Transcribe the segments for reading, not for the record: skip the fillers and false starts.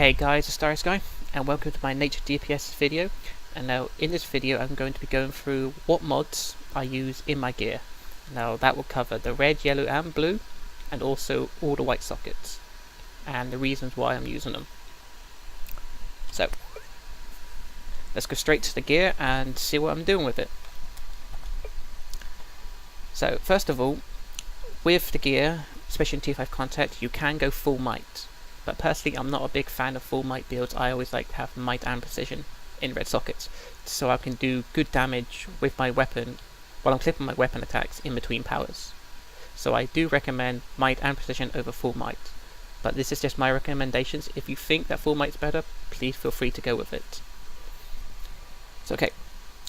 Hey guys, it's StarrySky and welcome to my Nature Dps video. And now in this video I'm going to be going through what mods I use in my gear. Now that will cover the red, yellow and blue, and also all the white sockets and the reasons why I'm using them. So let's go straight to the gear and see what I'm doing with it. So first of all, with the gear, especially in T5 contact, you can go full might. But personally, I'm not a big fan of full might builds. I always like to have might and precision in red sockets, so I can do good damage with my weapon while I'm clipping my weapon attacks in between powers. So I do recommend might and precision over full might. But this is just my recommendations. If you think that full might's better, please feel free to go with it. So okay,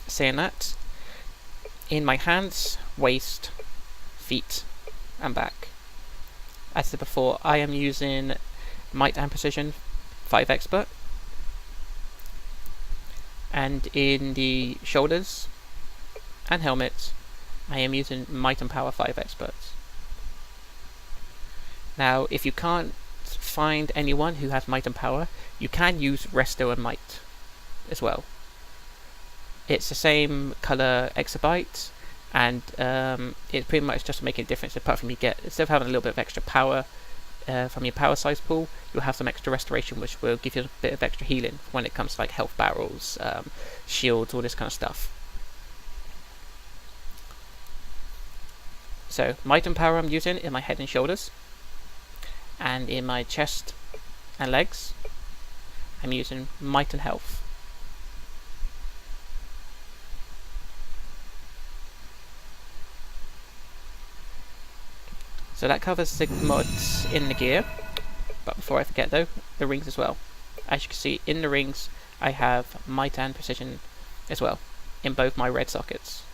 saying that, in my hands, waist, feet and back, as I said before, I am using might and precision 5 expert, and in the shoulders and helmet I am using might and power 5 experts. Now if you can't find anyone who has might and power, you can use resto and might as well. It's the same color exabyte, and it's pretty much just making a difference apart from you get, instead of having a little bit of extra power from your power size pool, you'll have some extra restoration, which will give you a bit of extra healing when it comes to like health barrels, shields, all this kind of stuff. So might and power I'm using in my head and shoulders, and in my chest and legs I'm using might and health. So that covers the mods in the gear, but before I forget though, the rings as well. As you can see in the rings I have might and precision as well, in both my red sockets.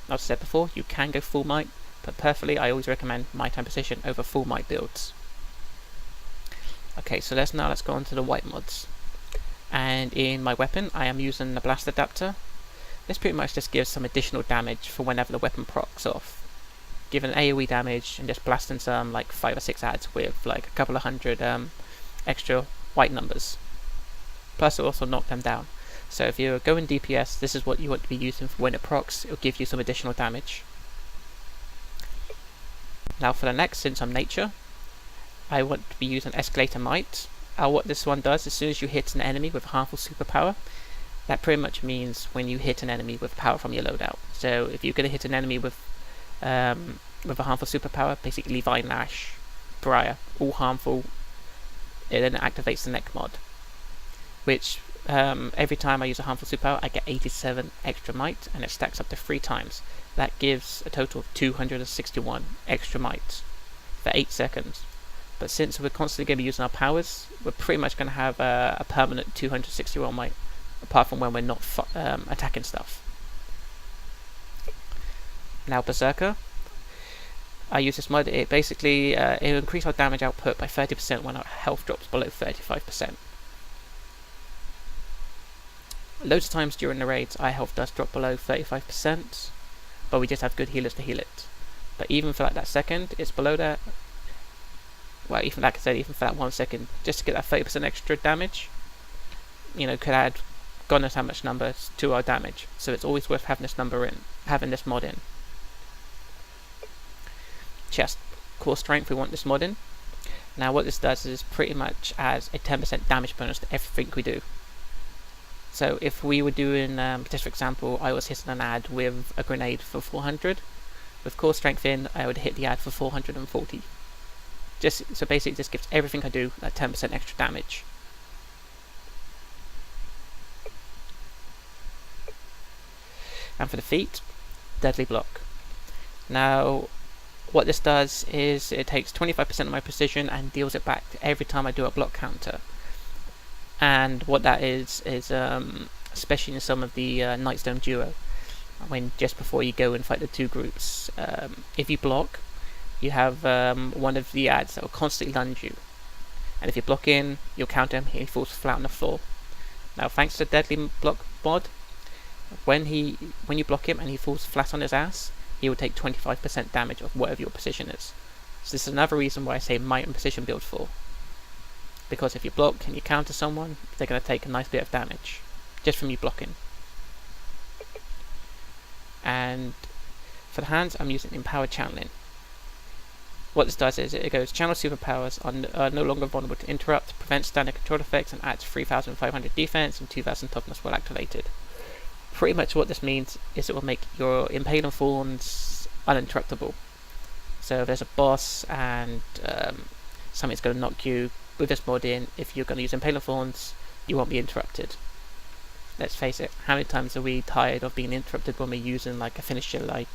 As I said before, you can go full might, but personally I always recommend might and precision over full might builds. Okay, so let's go on to the white mods. And in my weapon I am using the blast adapter. This pretty much just gives some additional damage for whenever the weapon procs off, giving AoE damage and just blasting some like 5 or 6 adds with like a couple of hundred extra white numbers. Plus it'll also knock them down. So if you're going DPS, this is what you want to be using for when it procs. It'll give you some additional damage. Now for the next, since I'm nature, I want to be using escalator might. What this one does, as soon as you hit an enemy with a harmful superpower, that pretty much means when you hit an enemy with power from your loadout. So if you're going to hit an enemy with a harmful superpower, basically Levi, Nash, Pariah, all harmful, it then activates the neck mod, which every time I use a harmful superpower I get 87 extra might, and it stacks up to 3 times. That gives a total of 261 extra might for 8 seconds. But since we're constantly going to be using our powers, we're pretty much going to have a permanent 261 might, apart from when we're not attacking stuff. Now Berserker, I use this mod. It basically it'll increase our damage output by 30% when our health drops below 35%. Loads of times during the raids our health does drop below 35%, but we just have good healers to heal it. But even for like that second it's below that, well, even like I said, even for that 1 second, just to get that 30% extra damage, you know, could add God knows how much numbers to our damage. So it's always worth having this mod in. Chest, core strength, we want this mod in. Now what this does is pretty much adds a 10% damage bonus to everything we do. So if we were doing, just for example, I was hitting an ad with a grenade for 400, with core strength in I would hit the ad for 440. So basically it just gives everything I do that 10% extra damage. And for the feet, deadly block. Now what this does is it takes 25% of my precision and deals it back every time I do a block counter. And what that is especially in some of the Nightstone duo, when just before you go and fight the 2 groups, if you block, you have one of the ads that will constantly lunge you, and if you block in, you'll counter him, he falls flat on the floor. Now thanks to the deadly block mod, when you block him and he falls flat on his ass, he will take 25% damage of whatever your position is. So this is another reason why I say might and precision build for. because if you block and you counter someone, they're going to take a nice bit of damage just from you blocking. And for the hands, I'm using Empowered Channeling. What this does is it goes, channel superpowers are no longer vulnerable to interrupt, prevents standard control effects, and adds 3,500 defense and 2,000 toughness while activated. Pretty much what this means is it will make your Impaling Thorns uninterruptible. So if there's a boss and something's going to knock you with this mod in, if you're going to use Impaling Thorns, you won't be interrupted. Let's face it, how many times are we tired of being interrupted when we're using like a finisher like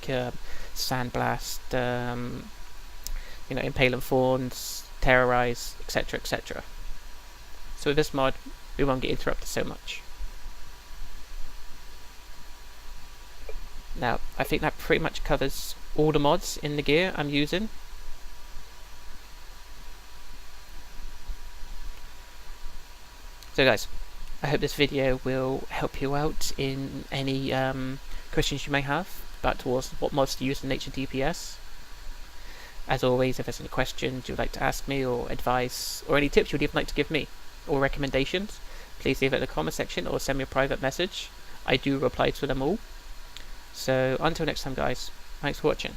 Sandblast, Impaling Thorns, Terrorize, etc, etc. So with this mod, we won't get interrupted so much. Now, I think that pretty much covers all the mods in the gear I'm using. So guys, I hope this video will help you out in any questions you may have about towards what mods to use in Nature DPS. As always, if there's any questions you'd like to ask me, or advice, or any tips you'd even like to give me, or recommendations, please leave it in the comment section or send me a private message. I do reply to them all. So until next time guys, thanks for watching.